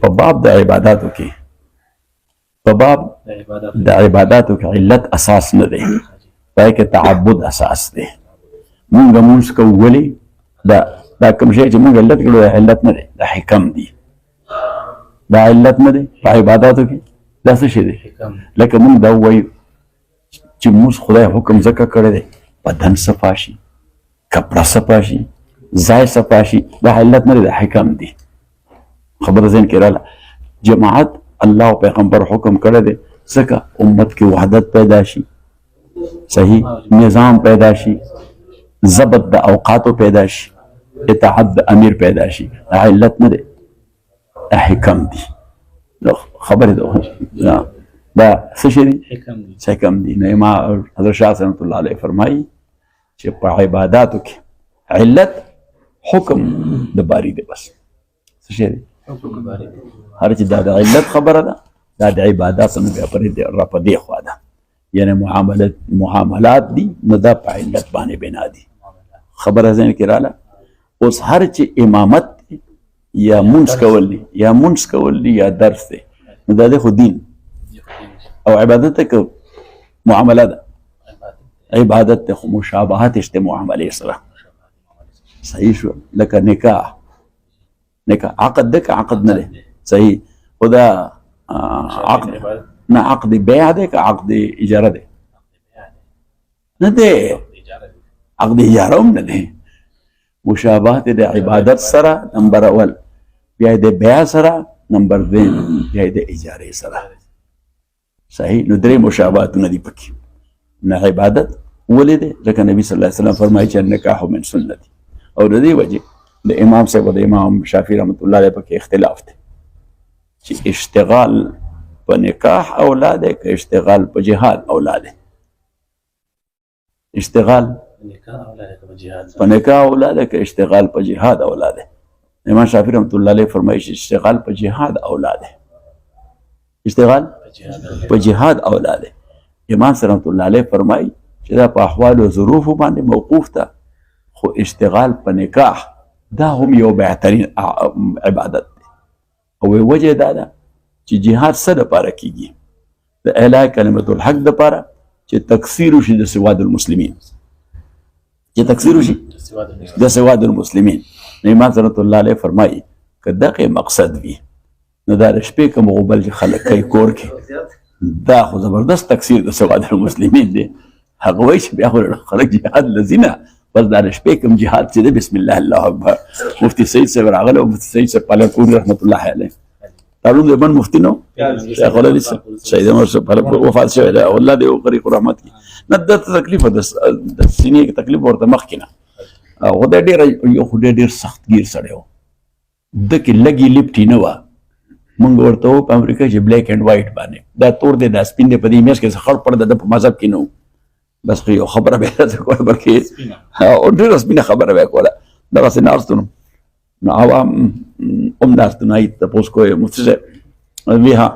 په باب د عباداتو کې علت اساس نه دی، پای کې تعبد اساس دی. مونږ مونږ کوو ولې دا کوم شی چې مونږ علت کړو علت نه دی، دا حکم دی. دا علت نه دی په عباداتو کې، دا څه شی دی؟ لکه مونږ دا وایو چې موږ خدای حکم ځکه کړی دی بدن صفا شي، کپړه صفا شي، ځای صفا شي، دا علت نه دی، دا حکم دی. خبره ذهن کې رااله. جماعت الله او پیغمبر حکم کړی دی ځکه امت کې وحدت پیدا شي، صحیح نظام پیدا شي، ضبط د اوقاتو پیدا شي، اطاعت د امیر پیدا شي. دا علت نه دی، دا حکم دی. خبره ده دا څه شي دی؟ حکم دی. نو امام حضرت شاه رحمت الله علیه فرمایي چې په عباداتو کې علت حکم د باری دی. بس څه شي دی؟ هر چې دا د علت خبره ده، دا د عباداتو نه بیا را په دې خوا ده، یعنی معاملات دي نو دا په علت باندې بنا دي. خبره ذهن کې رااله. اوس هر چې امامت یا منځ کول دي یا درس دی، نو دا خو دین او عبادت ته معامله ده. عبادت ته خو مشابهت شته معاملې سره. صحیح شو؟ لکه نکاح عقد ده که عقد نه دی؟ صحیح. خو دا عقد نه، عقد بیع دی که عقد اجاره دی؟ نه دی، عقد اجاره هم نه دی. مشابهت د عبادت سره نمبر اول، بیا د بیع سره نمبر دویم، بیا د اجاره سره. صحیح. نو درې مشابهتونه دي پکې. نه عبادت ولې دی؟ ځکه نبی صلی الله علیه وسلم فرمایي چې النکاح من سنتي. او د دې وجې د امام صاحب او د امام شافعي رحمت الله علیه پکې اختلاف دی چې اشتغال په نکاح اولاد دی که اشتغال په جهاد اولاد دی. اشتغال په نکاح اولاد دی که اشتغال په جهاد اولاد دی. امام شافعي رحمت الله علیه فرمایي چې اشتغال په جهاد اولاد دی. اشتغال په جهاد اولاد دی. امام رحمت الله علیه فرمایي چې دا په احوال او ظروف باندې موقوف ده، خو اشتغال په نکاح دا هم یو بهترین عبادت دی. او وجه دا ده چې جهاد څه دپاره کیږي؟ د اعلی کلمت الحق دپاره چې تکثیر وشي د سواد المسلمین، چې تکثیر وشي د سواد المسلمین. امام رحمت الله علیه فرمایي که دغه مقصد وي نو دا د شپې کوم غوبل چې خلک کوي کور کې، دا خو زبردست تکثیر د سواد المسلمین دی. هغه وایي چې بیا خو خلک جهاد لذي نه، بس دا د شپې کوم جهاد چې دی بسم الله الله اکبر. مفتي سید صاحب راغلی او مفتي سید صاحب پالکور رحمت الله علیه دارالعلوم دیوبند مفتي نو شیخ ولي سید عمر صاحب پالکور وفات شوی دی، الله دې وکړي رحمت کړي. نه دا تکلیف د سینې تکلیف ورته مخکې نه، خو دا ډېر سخت ګیر سړی و. ده کې لږې لپټي نه وه. مونږ ورته وو په امریکا چې بلیک اینډ وایټ باندې دا تور دی دا سپین دی، په دې میاشت کې خړ پړ د په مذهب کې نه و. بس خو یو خبره به یې راته کوله بلکې ډېره سپینه خبره به یې کوله. دغسې ناستو نو عوام هم ناستو نه تپوس کوی مفتي صاحب وی ها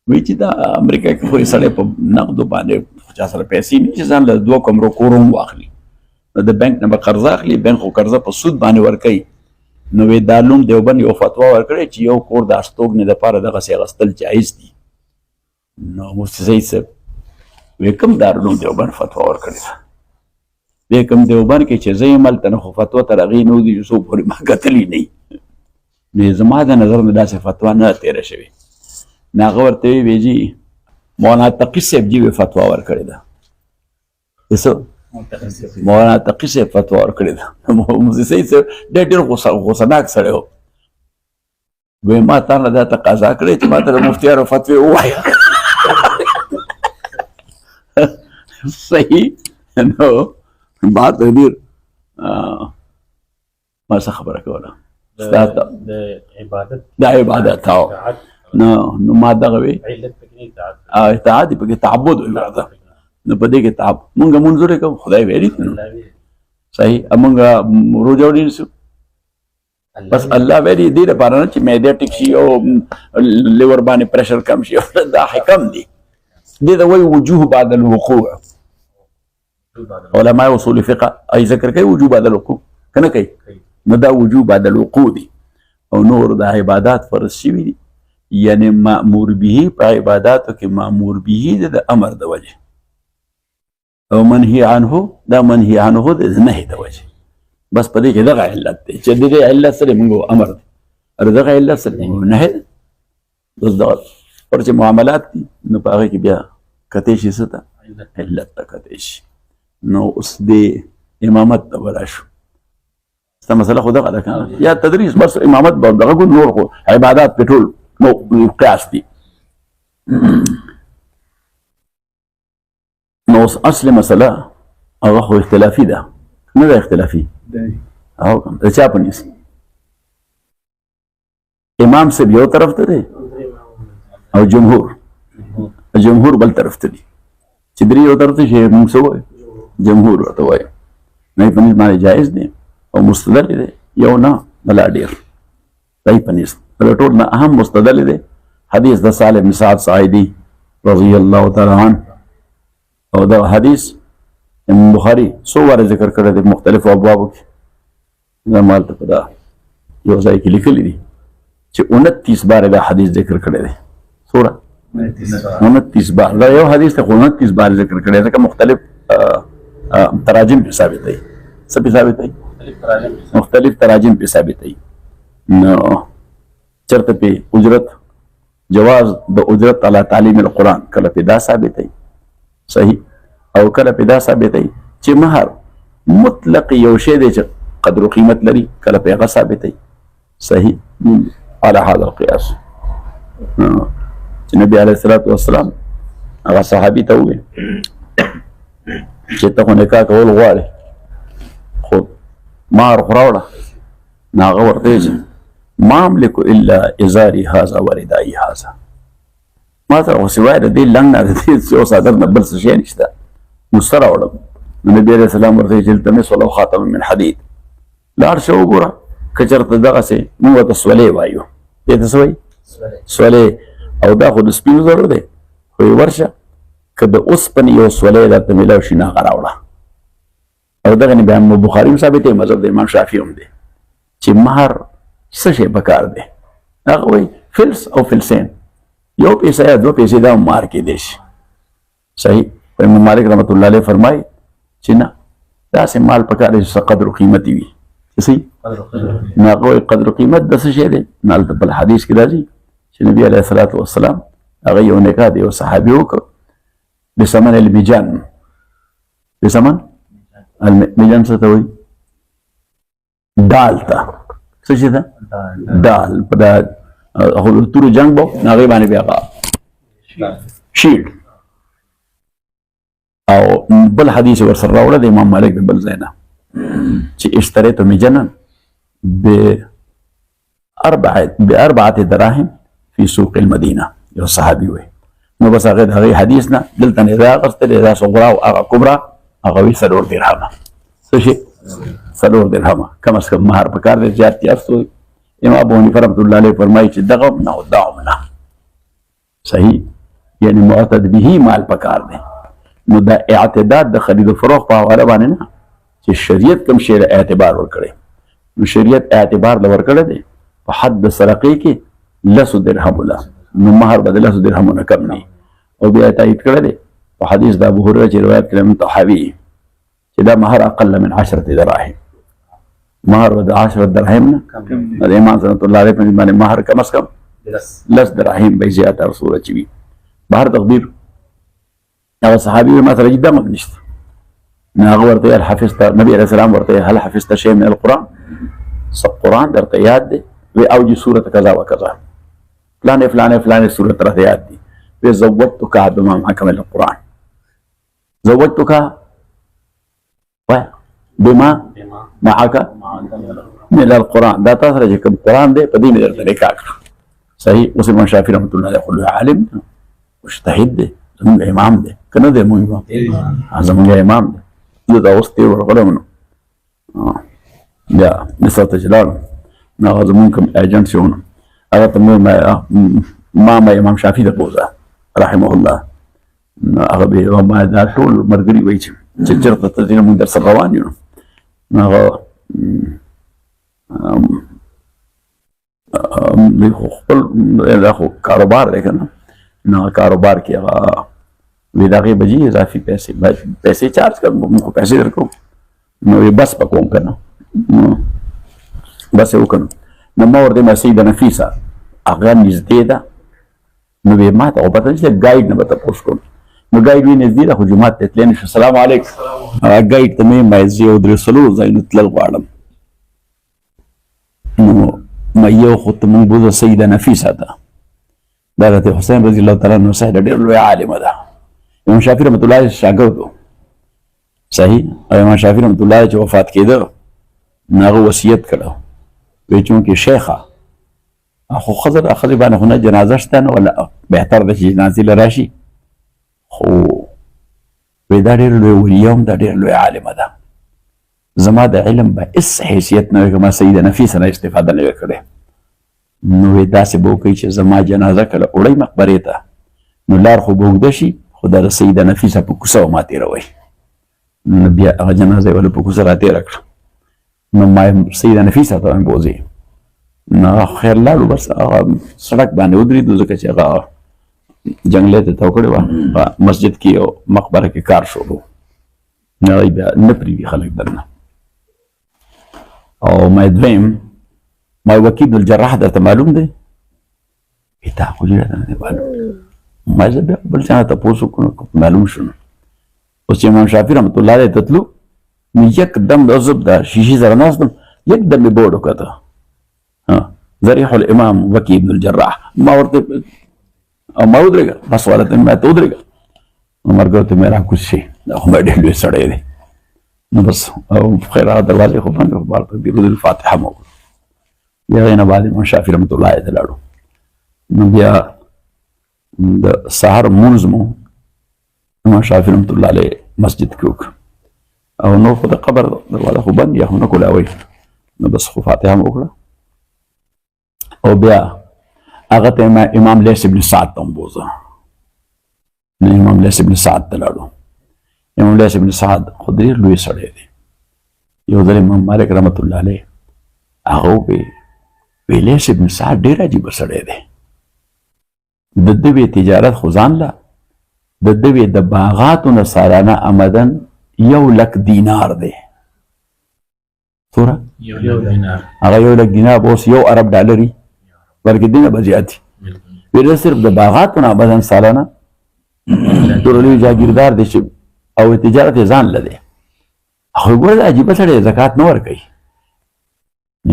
وی چې دا امریکا کې خو یې سړی په نقدو باندې چا سره پیسې نه چې ځان له 2 کمرو کور هم واخلي، د بانک نه به قرضه اخلي، بانک خو قرضه په سود باندې ورکوي. نو وی دارالعلوم دیوبند یو فتوا ورکړې چې یو کور د استوګنې دپاره دغسې اخیستل جایز دي. نو مفتي سید صاحب وی کوم دارالعلوم دیوبند فتوا ورکړې ده؟ دې کوم دیوبند کې چې زه یم هلته نه خو فتوا تر هغې نه ودي چې څوک پورې ما کتلي نه وي. نو زما د نظر نه داسې فتوا نه تېره شوې. نو هغه ورته وی جي مولانا تقي صاحب جي وی فتوا ورکړې ده. څه مولانا تقي صاحب فتوا ورکړې ده. مفتي سید صاحب ډېر غوسناک سړی و. وی ما تا نه دا تقاضا کړې چې ما ته د مفتیانو فتوې ووایه. صحیح. نو بات ډېر ما څه خبره کوله د عبادت او نو ما دغه وی اطاعت پکې تعبد وي. نو په دې کې مونږ منظور کوو خدای ویلي. صحیح. مونږ روزه ونیسو بس الله ویلي دې لپاره نه چې معده ټیک شي او لیور باندې پریشر کم شي. دا حکم دی. دې ته وایي وجوه بعد الوقوع. علماء اصول فقه ای ذکر کوي وجوب بعد الوقوع کنه کوي. نو دا وجوب بعد الوقوع دی. او نور د عبادات فرض شوي دي، یعنی مأمور به په عباداتو کې مأمور به د امر د وجه، او منهي عنه دا منهي عنه د نهي د وجه. بس په دې کې دغه علت دی چې دغه علت سره موږ امر دی او دغه علت سره موږ نهي دی. بس دغه پر چې معاملات دي نو په هغې کې بیا کتی شي څه ته علت ته کتی شي. نو اوس دې امامت ته به راشو. ستا مسله خو دغه ده که نه یا تدریس بس امامت به دغه کو نور خو عبادات پې ټول نو قیاس دي. نو اوس اصل مسله هغه خو اختلافي ده نه ده اختلافي او د چا په نیس امام صاحب یو طرف ته دی او جمهور بل طرف ته دي چې درې یو طرف ته شي موږ څه وایو جمهور ورته وایو نه په نیس باندې جایز دی او مستدل دی یو نه بلا ډېر صحیح په نیس ټول نه اهم مستدل دی حدیث د صالح بن سعد ساعدي رضی الله تعالی عنه او دا حدیث امام بخاری څو واره ذکر کړی دی مختلفو ابوابو کې. دا مالته په دا یو ځای کې لیکلي دي چې 29 باره دا حدیث ذکر کړی دی. څومره 29 بار دا یو حدیث ته 29 بار ذکر کړی ځکه مختلف تراجم پې ثابتوي. څه پې ثابتوي؟ مختلف تراجم پې ثابتوي. نو چېرته پې اجرت جواز د اجرت علی تعلیم القرآن کله پې دا ثابتوي صحیح او کله پې دا ثابتوي چې مهر مطلق یو شی دی چې قدر و قیمت لري کله پې هغه ثابتوي صحیح علی هذا القیاس. چې نبی علیه الصلاة والسلام هغه صحابي ته وویل چې ته خو نکاح کول غواړې خو مهر خو راوړه. نو هغه ورته ویل چې ما املک الا ازاري هذا وردائي هذا، ما سره خو سوای د دې لنګ نه د دې یو څادر نه بل څه شی نشته نو څه راوړم. نو نبي علیه السلام ورته ویل چې التمس ولو خاتم من حدید، لاړ شه وګوره که چېرته دغسې موږ ورته سولې وایو دې ته څه وایي سولې او دا خو د سپینو زرو دی خو یې ورشه که د اوسپنې یو سولې درته میلاو شي نه هغه راوړه. او دغه نه بیا امام بخاري هم ثابت دی مذهب د امام شافعي هم دی چې مهر څه شی پکار دی هغه وایي فلس او فلسین یو پیسه یا دو پیسې دا هم مهر کېدی شي صحیح. امام مالک رحمت الله علیه فرمایي چې نه داسې مال پکار دی چې څه قدر و قیمت وي صحیح. نو هغه وایي قدر و قیمت د څه شی دی نو هلته بل حدیث کې راځي چې نبی علیه الصلاة والسلام هغه یو نکاح د یو صحابي وکړ بثمن المجان. بثمن المجان څه ته وایي ډال ته څه شي ته ډال په دا تورو جنګ به نو هغې باندې بیا هغه شیلډ او بل حدیث ورسره راوړه د امام مالک د بل ځای نه چې اشتریتو مجنا بأربعة دراهم في سوق المدینه یو صحابي وایي. نو بس هغې د هغې حدیث نه دلته نه دا اخیستلې دا صغرا او هغه کبرا هغه وایي 4 درهمه څه شي 4 درهمه کم از کم مهر پکار دی زیات یاست وایي. امام ابو حنیفه رحمت الله علیه فرمایي چې دغه نه او دا هم نه صحیح یعنی معتد به مال پکار دی. نو دا اعتداد د خرید و فروخت په حواله باندې نه چې شریعت کوم شی اعتبار ورکړی نو شریعت اعتبار له ورکړی دی په حد د سرقې کې 10 درهم له نو مهر به د 10 درهمونه کم نه او بیا تایید کړی دی په حدیث د ابو هريره چې روایت کړی من طحاوي چې دا مهر اقل من 10 دراهم مهر به د 10 درهم نه د امام رحمت الله علیه باندې مهر کم از کم 10 دراهم به زیاته رسول چي وي. بهر تقدیر هغه صحابي ما سره جدا مګ نشته نو هغه ورته هل حفظت نبی علیه السلام ورته هل حفظت شيء من القرآن سب قرآن درته یاد دی وی اوجي سورة كذا وكذا فلانه سورة درته یاد دی وی زوجتك بما معك من القرآن زوجتك بما معك من القرآن دا تاسو چې کوم قرآن دی په دې مې درته نکاح کړه صحیح. اوس امام شافعي رحمت الله علیه خو عالم مجتهد دی زمونږ امام دی که نه دی مونږ زمونږ امام دی زه دا اوس تېر ورغلم نو بیا مصر ته چې لاړم نو هغه زمونږ کوم ایجنټ چې و نو هغه ته ما امام شافعي ته بوځه رحمه الله نو هغه بیا ما دا ټول ملګري وایي چې چېرته ته ځې نو مونږ در سره روان یو نو هغه خپل دا خو کاروبار دی که نه نو کاروبار کې هغه وی د هغې بجې اضافي پیسې چارج کړم موږ خو پیسې درکوو نو وی بس به کوم که نه بس یې وکړم نو ما ورته ویل سیده نفیسه هغه نږدې ده نو وی ما ته خو پته نشته ګایډ نه به تپوس کوم نو ګایډ وی نږدې ده خو جومات ته تللی نه شو سلام علیکم هغه ګایډ ته مې ویل زه یو درې څلورو ځایونو تلل غواړم نو ما یو خو ته مونږ بوځه سیده نفیسه ده دا د حسین رضی الله تعالی عنه صاحب ډېر لوی عالمه ده امام شافعي رحمت الله علیه شاګرد و صحیح او امام شافعي رحمت الله علیه چې وفات کېده نو هغه وصیت کړی وی چونکې شیخه خو ښځه ده ښځې باندې خو نه جنازه شته نه ولا بهتر ده چې جنازې له راشي خو وی دا ډېر لوی ولیه هم دا ډېر لوی عالمه ده زما د علم به هېڅ حیثیت نه وي که ما سیده نفیسه نه استفاده نه وي کړې نو وی داسې به وکړئ چې زما جنازه کله وړئ مقبرې ته نو لار خو به اوږده شي خو دا د سیده نفیسه په کوڅه به ما تېروئ نو بیا هغه جنازه یې ولې په کوڅه را تېره کړه نو ما سیده نفیسه ته مې بوځئ نو خیر لاړو بس هغه سړک باندې ودرېدو ځکه چې هغه جنګلې ته تو کړې وه په مسجد کې او مقبره کې کار شروع نو هغوی بیا نه پرېږدي خلک درنه او ما دویم ما وکیل بن الجراح درته معلوم دی تا خو دې راته نه دی معلوم ما زه بیا بل چا نه تپوس وکړو معلوم شو نو اوس چې امام شافعي رحمت الله علیه ته تلو نو یکدم زه د شیشې سره ناست وم یکدم مې بورډ وکته ذریح الامام وکیل بن الجراح ما ورته ما ودرېږه بس ورته ما ته ودرېږه نو ملګرو ته مې راکوز شي دا خو مې ډېر لوی سړی دی نو بس خیر هغه دروازې خو بندې خو بار درود الفاتحه مو وکړو بیا هغې نه بعد امام شافعي رحمت الله علیه ته لاړو نو بیا د سهار مونځ مو امام شافعي رحمت الله علیه مسجد کې وکړو او نور خو د قبر دروازه خو بند یا خو نه کولاوئ نو بس خو فاتحه مو وکړه او بیا هغه ته امام لیث ابن سعد ته هم بوځه نو امام لیث ابن سعد ته لاړو امام لیث ابن سعد خو ډېر لوی سړی دی یو ځل امام مالک رحمت الله علیه هغه وی لیث ابن سعد ډېر عجیبه سړی دی د ده وی تجارت خو ځان له د ده وی د باغاتو نه سالانه آمدن 1,00,000 دینار دی څومره هغه 1,00,000 دینار به اوس 1 ارب ډالري بلکې دینه به زیات وي وی صرف د باغاتو نه آمدن سالانه ډېر لوی جاګیردار دی چې او تجارت یې ځان له دی خو ګوره عجیبه سړی زکات نه ورکوي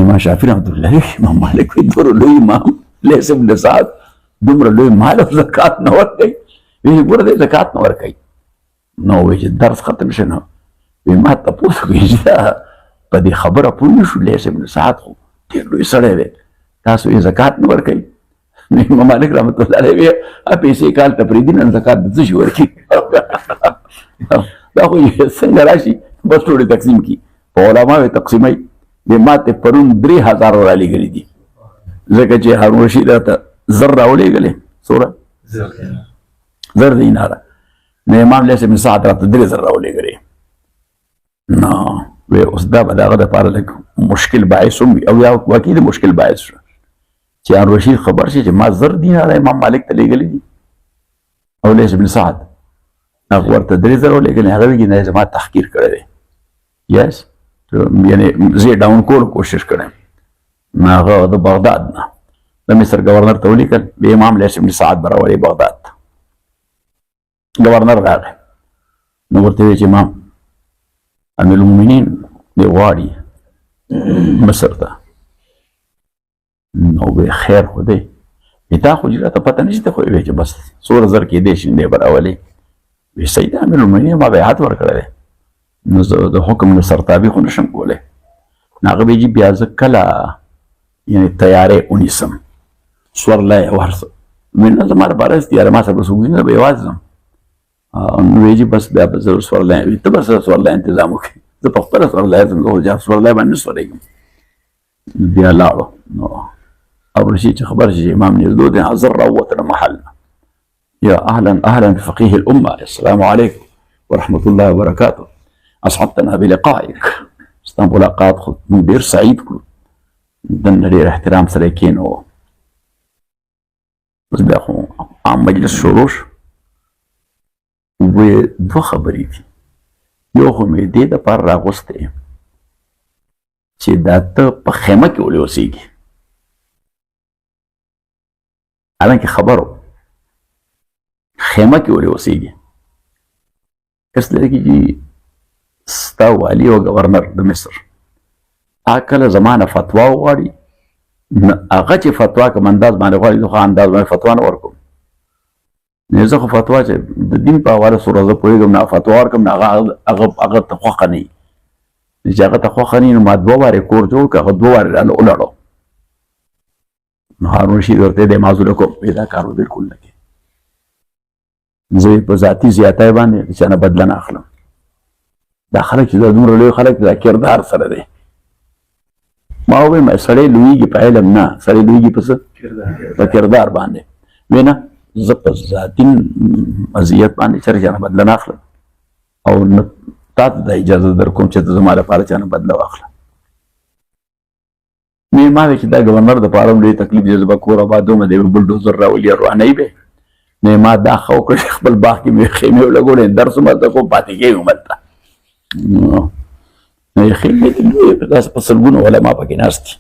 امام شافعي رحمت الله علیه امام مالک وی دومره لوی امام لیث ابن سعد دومره لوی مال او زکات نه ورکوي وی ګوره دی زکات نه ورکوي نو وی چې درس ختم شي نو وی ما تپوس وکړي چې دا په دې خبره پوه نه شو لیث ابن سعد خو ډېر لوی سړی دی تاسو یې زکات نه ورکوي نو امام مالک رحمت الله علیه وی پیسې کال ته پرېږدي نن زکات د څه شي ورکوي دا خو څنګه راشي بس ټولې تقسیم کړي په علماو یې تقسیموي د ماته پرون 3,000 رالیږلي دي ځکه چې هارون رشید راته 1,000 راولېږلې څومره 1,000 دیناره نو امام لیث ابن سعد راته 3,000 راولېږلې نو وی اوس دا به د هغه دپاره لږ مشکل باعث هم وي او یا واقعي د مشکل باعث شو چې هارون رشید خبر شي چې ما 1,000 دیناره امام مالک ته لیږلي دي او لیث ابن سعد هغه ورته 3,000 ولېږلې هغه وایي نه زما تحقیر کړی دی یس یعنی زه یې ډاون کولو کوشش کړی نو هغه د بغداد نه د مصر ګورنر ته ولیکل بیا امام لیث ابن سعد به راولي بغداد ته ګورنر راغی نو ورته ویې چې امام امیر المؤمنین دی غواړي مصر ته نو وی خیر خو دی تا خو چې راته پته نشته خو وی چې بس څومره زر کېدی شي دی به راولي وی صحیح دی امیر المؤمنین ما بیعت ورکړی دی نو زه د حکم نه سرتابي خو نشم کولی نو هغه ویل چې بیا زه کله یعنې تیارې ونیسم سورلی او هر څه ویل نه زما لپاره تیاره ما سره به څوک نه به یوازې ځم نو ویل چې بس بیا به زه سورلی وي ته به سره سورلی انتظام وکړې زه په خپله سورلی ځم زه خو سورلی باندې نه سورېږم بیا لاړو نو ابو رشید چې خبر شي چې امام نږدې دی زر راووتله محل یا اهلا اهلا بفقيه الامه السلام عليكم ورحمه الله وبركاته اسعدتنا بلقائك ستا ملاقات خو موږ ډېر سعید کړو دنه ډېر احترام سره کېنو. اوس بیا خو عام مجلس شروع شو. وې دوه خبرې دي. یو خو مې دې دپاره راغوستی چې دا ته په خیمه کې ولې اوسېږي. حالانکې خبر و خیمه کې ولې اوسېږي. اس لیے کہ جی ستا والی او گورنر د مصر هغه کله زما نه فتوا وغواړي، هغه چې فتوا کوم انداز باندې غواړي زه خو انداز باندې فتوا نه ورکوم. نه زه خو فتوا چې د دین په حواله سره زه پوهېږم نه فتوا ورکوم نه هغه ته خوښه نه وي. چې هغه ته خوښه نه وي نو ما 2 وارې کور جوړ کړ، هغه 2 وارې رانه ولاړو. نو هارون رشید ورته دی معذوره کوم دا کار بالکل نه کوي. زه په ذاتي زیاتی باندې د چا نه بدله نه اخلم. دا خلک چې دا دومره لوی خلک دا کردار سره دی. ما ووایم سړی لویږي په علم نه، سړی لویږي په څه؟ په کردار باندې. وی نه زه په ذاتي مزیت باندې چا نه بدله نه اخلم او نه تا ته دا اجازه در کوم چې ته زما لپاره چا نه بدله واخله. مې ما وی چې دا ګورنر دپاره هم ډېر تکلیف دی، زه به کور آبادوم دی به بلډوزر راولي روانوي به. نه ما دا ښه وکړې خپل باغ کې مې خیمې ولګولې درس هم هلته کوم پاتې کېږم هلته. نو یې خیمې دي لویې داسې په سلګونو علما پکې ناست دي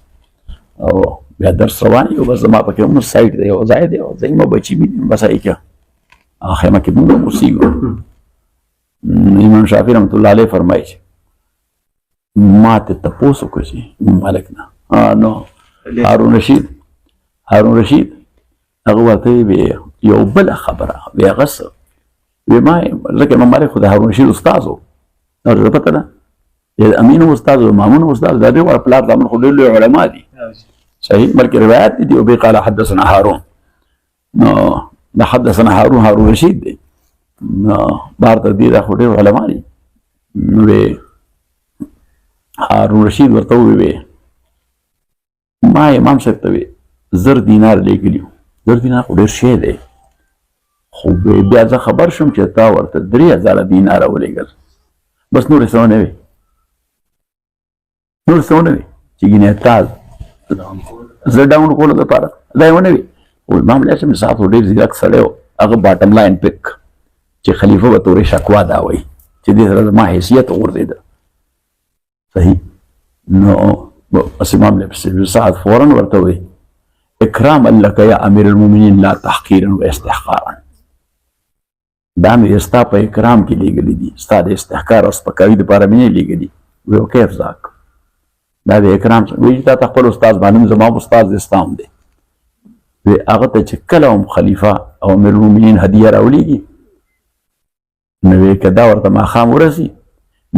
او بیا درس روان یو بس زما پکې هم سایټ دی یو ځای دی او زما بچي مې دي بس هغې کې هغه خیمه کې موږ هم اوسېږو. امام شافعي رحمت الله علیه فرمایي چې ما ته تپوس وکړه چې مالک نه نو هارون رشید هغه ورته وی یو بله خبره وی هغه څه وی ما ځکه امام مالک خو د هارون رشید استاد و ورته پته ده امین هم استاد و مامون هم استاد دا ډېر واړه پلار زامن خو ډېر لوی علما دي صحیح بلکې روایت دي او بې قال حدثنا هارون نو دا حدثنا هارون رشید دی نو بار ته دي دا خو ډېر علما دي. نو هارون رشید ورته ووی ما امام صاحب ته وی 1000 دینار لیږلي وو. 1000 دینار خو ډېر شی دی خو بیا زه خبر شوم چې تا ورته 3000 دیناره ولیږل بس نور څه ونه وي چې ګینې تا زه ډاون کولو دپاره دا یې ونه وي. امام علیه السلام صاحب خو ډېر ځیرک سړی و هغه باټم لاین پک چې خلیفه به تورې شکوا دا وایي چې دې سره زما حیثیت وغورځېده صحیح. نو بس امام علیه سعد فورا ورته وایي اکراما لک یا امیر المؤمنین لا تحقیرا و استحقارا. دا مې ستا په اکرام کې لیږلي دي ستا د استحقار او سپکاوي دپاره مې نه لیږلي. وی کیف ذاک دا د اکرام وی چې تا ته خپل استاد باندې زما استاد دې ستا هم دی. وی هغه ته چې کله هم خلیفه او امیر المؤمنین هدیه راولیږي نو وی که دا ورته ماښام ورسي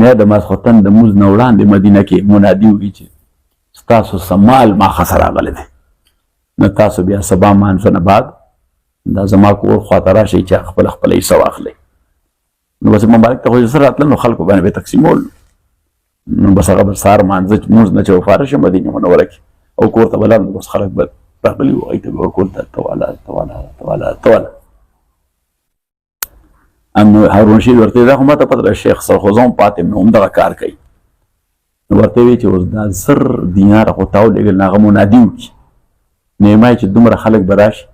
بیا د ماسخوتن د مونځ نه وړاندې مدینه کې منادي وکړي چې ستاسو څه مال ما ښه راغلی دی نو تاسو بیا سبا مانځه نه بعد دا زما کور خواته راشئ چې خپله حصه واخلئ. نو بس امام مالک ته خو زه راتلم نو خلکو باندې به تقسیمول نو بس هغه به سهار مانځه مونځ نه چې وفاره شم مدینې منوره کې او کور ته به لاړم نو بس خلک به راغلي وو هغوی ته به ورکول توله. نو هارون رشید ورته دا خو ما ته پته ده شیخ سرخوزه هم پاتې نو هم دغه کار کوي. نو ورته ویې چې اوس دا 1000 دیناره خو تا ولېږل نو هغه منادي وکړي نو یې چې دومره خلک به راشي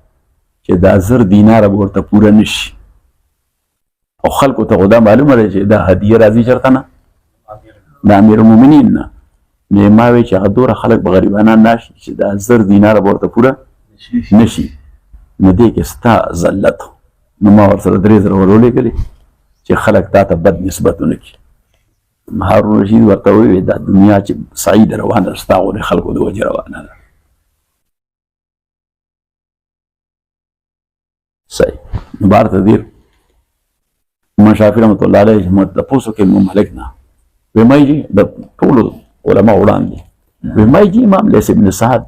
چې دا 1000 دیناره به ورته پوره نه شي او خلکو ته خو دا معلومه ده چې دا هدیه راځي چېرته نه د امیر المؤمنین نه. نو یې ما وی چې هغه دومره خلک به غریبانان راشي چې دا 1000 دیناره به ورته پوره نه شي نو دې کې ستا ذلت نو ما ورسره 3000 ورولېږلې چې خلک تا ته بد نسبت ونه کړي. هارون رشید ورته وویل دا دنیا چې سعید روانه ده ستا غوندې خلکو د وجې روانه ده صحیح. نو بار ته دیر امام شافعي رحمت الله علیه تپوس وکړې امام مالک نه وی مای جي د ټولو علما وړاندې وی مای جي امام لیث ابن سعد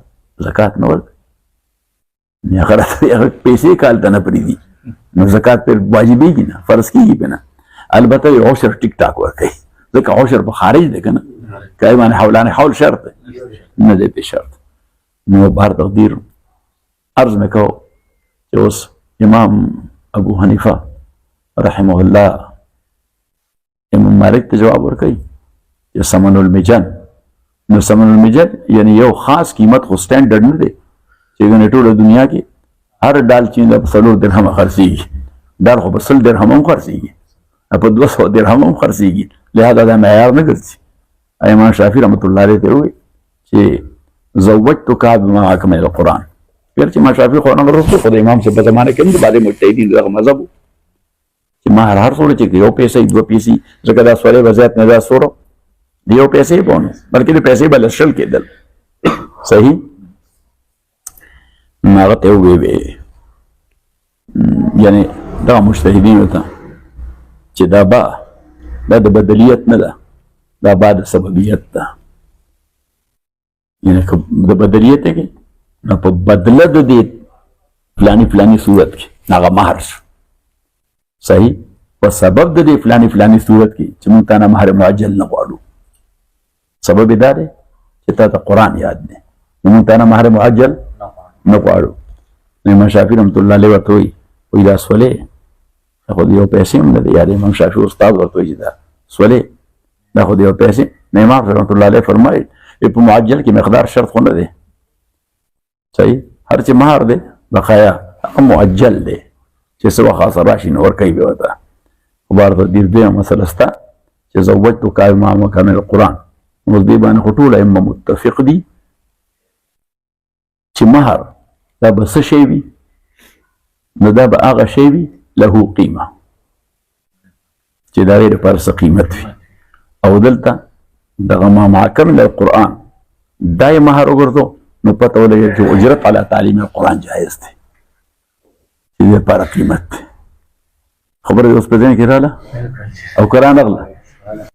زکات نه ورکوي هغه راته پیسې کال ته نه پرېږدي نو زکات پرې واجبېږي نه فرض کېږي پرې نه البته یو عشر ټیک ټاک ورکوي ځکه عشر په خارج دی که نه که یې باندې حولانې حول شرط دی نه دی پې شرط. نو بهر تقدیر عرض مې کو چې اوس امام ابو حنیفه رحمه الله امام مالک ته جواب ورکوي چې ثمن المجن نو ثمن المجل یعنی یو خاص قیمت خو سټانډرډ نه دی چې ګنې ټوله دنیا کې هر ډال چې په 4 درهم خرڅېږي ډال خو په 100 درهم هم خرڅېږي په 200 درهم هم خرڅېږي لهدا دا معیار نه ګرځي امام شافعي رحمت الله علیه ته وایي چې زوجتک بما حکم القرآن پیر چې امام شافعي خو نه ورسته خو د امام صاحب په زمانه کې هم د بعضې مجتهدین دغه مذهب چې مهر هر څومره چې یو پیسې 2 پیسې ځکه دا سورې وضعیت نه دا سورو د یو پیسې به ونه بلکې د پیسې به لسل کېدل صحیح نو هغه ته وویې یعنې دغه مجتهدینو ته چې دا د بدلیت نه ده دا د سببیت ده یعنی که د بدلیت کې نو په بدله د دې فلاني صورت کې هغه مهر شو صحیح په سبب د دې فلاني صورت کې چې موږ تا نه مهر معجل نه غواړو سبب دا دی چې تا ته قرآن یاد دی موږ تا نه مهر معجل نه غواړو امام شافعي رحمت الله علیه ورته وایي دا سولې خو د یو پیسې هم نه دی یاد امام شافعي استاد ورته وایي چې دا سولې دا خو د یو پیسې نه امام رحمت الله علیه فرمایي په معجل کې مقدار شرط خو نه دی صحیح هر چې مهر دی بقایا هغه معجل دی چې څه وخت خاصه راشي نو ورکوي به ورته خو بار د دې دویمه مسله شته چې زوجتک بما حکم القرآن اوس دې باندې خو ټول ائمه متفق دي چې مهر دا به څه شی وي نو دا به هغه شی وي له قیمه چې د هغې لپاره څه قیمت وي او دلته دغه ما محکم القرآن دا یې مهر وګرځو نو پته ولګېږي چې اجرت علی تعلیم القرآن جایز دی چې دې لپاره قیمت دی خبره دې اوس په ذهن کې راغله او که رانغله